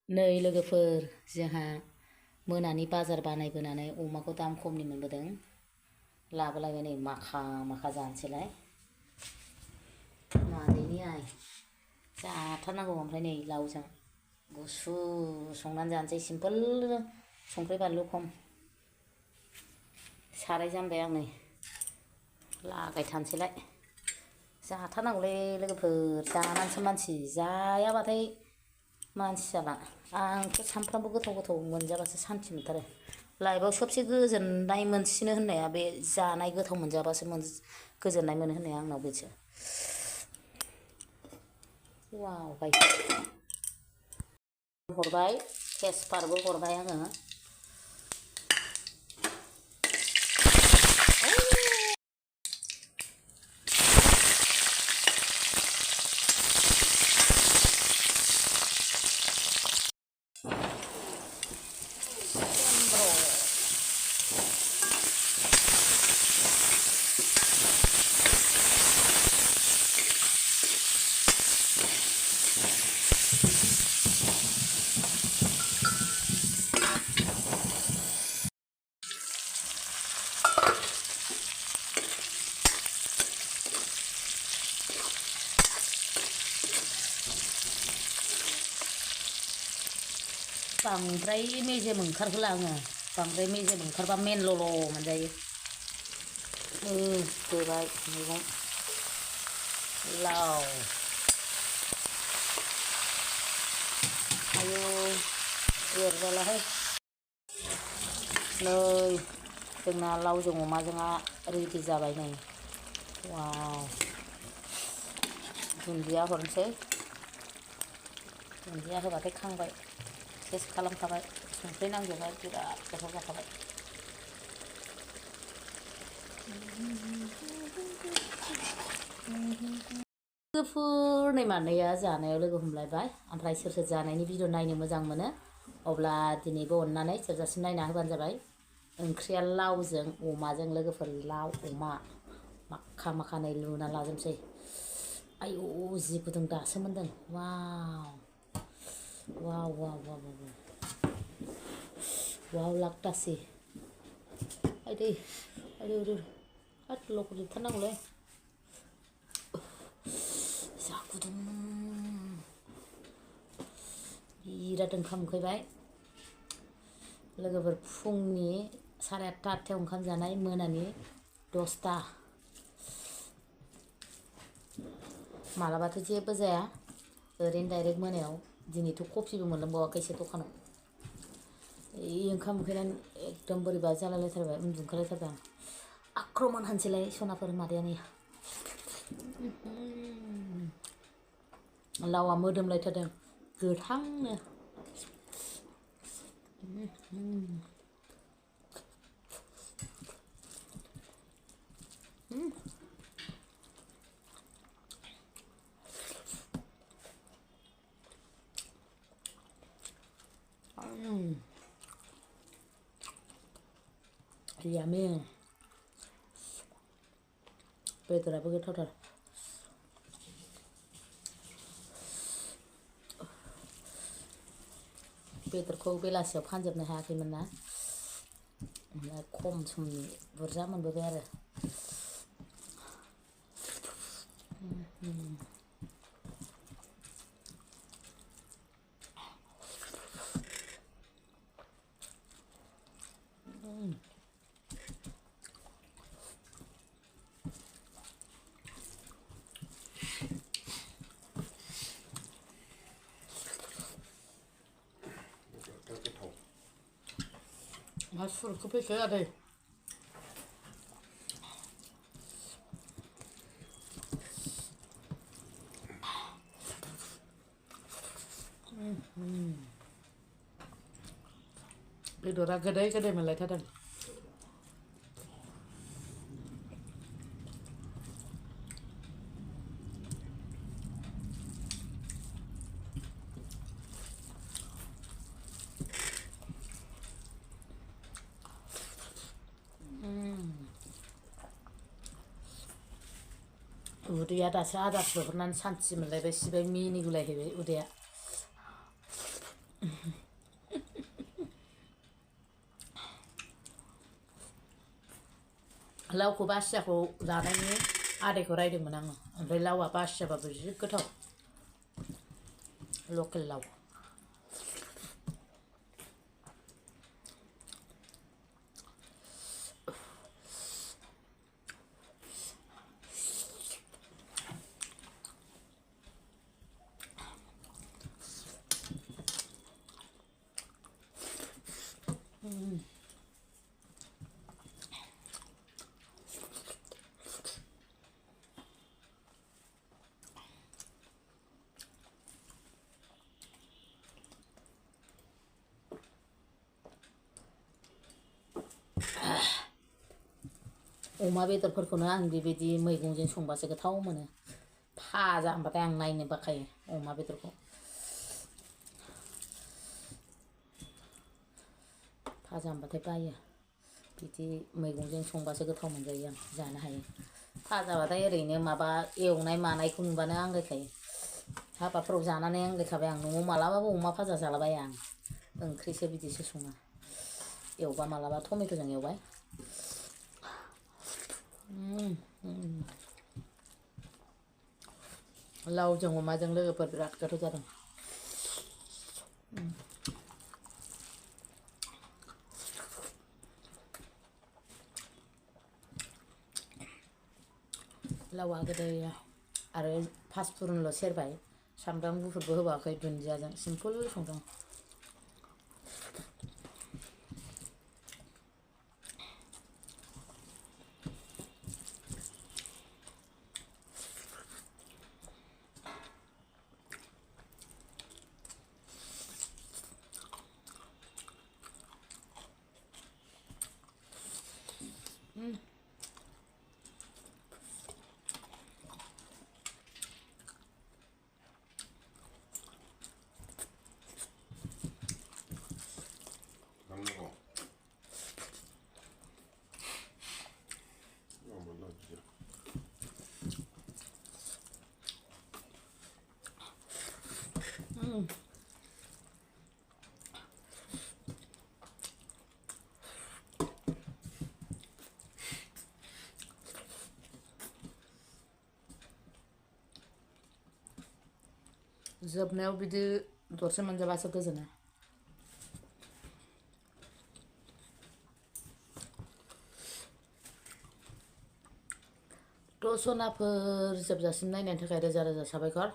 नै लोगोफोर जोंहा मोनानि बाजार बानायबोनानै अमाखौ दाम खमनि मोनबोदों लाबोलायबाय नै माखा माखा जानोसैलाय मादैनि आइ जाथारनांगौ ओमफ्राय नै लावजों गुसु संनानै जानोसै सिम्पोल संख्रि बानलु खम साराय जानबाय आं नै लागायथारनोसैलाय जाथारनांगौलै लोगोफोर जानानैसो मानसि जायाबाथाय मानसि जाला आंथ' सानफ्रामबो गोथाव गोथाव मोनजाबासो सान्थि मोनथारो लाइफआव सबसे गोजोननाय मोनसिनो होननाया बे जानाय गोथाव मोनजाबासो गोजोननाय मोनो होननाया आंनाव बेसो वाव गाय हरबाय तेजपातबो हरबाय आङो बांद्राय मेजेम ओंखारहोला आङो बांद्राय मेजेम ओंखारबा मेनल'ल' मोनजायो होबाय मैगं लाव आयु एरजालाहाय नै जोंना लावजों अमाजोंआ रेडि जाबाय नै वाव दुन्दिया हरनोसै दुन्दिया होबाथाय खांबाय टेस्ट खालामखाबाय संख्रि नांजोबबाय बिराद गोथाव जाखाबाय लोगोफोर नै मानैया जानायाव लोगो हमलायबाय ओमफ्राय सोर सोर जानायनि भिडिअ नायनो मोजां मोनो अब्ला दिनैबो अननानै जोबजासिम नायना होबानो जाबाय ओंख्रिया लावजों अमाजों लोगोफोर लाव अमा माखा माखानै लुना लाजोबसै आयु जि गुदुं दासो मोनदों वाव वाव वाव वाव वाव वाव लागतासि आयदै आयदै आयदै हाथ लखबजोबथारनांगौलै जा गुदुं बिराद ओंखाम उखैबाय लोगोफोर फुंनि 8:30 8टायाव ओंखाम जानाय मोनानि 10टा मालाबाथ' जेबो जाया ओरैनो डाइरेक्ट मोनायाव दिनैथ' कफिबो मोनलोंबावाखैसो दखानाव ओंखाम उखैनानै एकदम बोरैबा जालायलायथारबाय उन्दुनोखारलायथारबाय आं आक्रमन होनसैलाय सनाफोर मादैयानि लावा मोदोमलायथारदों गोथांनो यामी बेदराबो गोथावथार बेदरखौ बेलासियाव फानजोबनो हायाखैमोन ना खम समनि बुरजा मोनबोबाय आरो मा सुरखौ फैखो आदै बेदरा गोदै गोदै मोनलायथारदों उदैया दासो आदारफोर हरनानै सान्थि मोनलायबाय सिबाय मिनिगुलायहैबाय उदैया लावखौ बासियाखौ जानायनि आदैखौ रायदोंमोन आङो ओमफ्राय लावा बासियाबाबो जि गोथाव लकेल लाव अमा बेदरफोरखौनो आं बेबायदि मैगंजों संबासो गोथाव मोनो फाजा होनबाथाय आं नायनो बाखायो अमा बेदरखौ फाजा होनबाथाय बायो बिदि मैगंजों संबासो गोथाव मोनजायो आं जानो हायो फाजाबाथाय ओरैनो माबा एवनाय मानायखौ नुबानो आंगायखायो हाबाफ्राव जानानै आंगायखाबाय आं न'आव मालाबाबो अमा फाजा जालाबाया आं ओंख्रिसो बिदिसो सङो एवबा मालाबा टमेट'जों एवबाय लावजों अमाजों लोगोफोर बिराद गोथाव जादों लावा गोदै आरो फासफुरनल' सेरबाय सामब्राम गुफुरबो होबाखै दुन्दियाजों सिम्पोल संदों जोबनायाव बिदि दरसे मोनजाबासो गोजोनो थ' सनाफोर जोबजासिम नायनायनि थाखाय रोजा रोजा साबायखर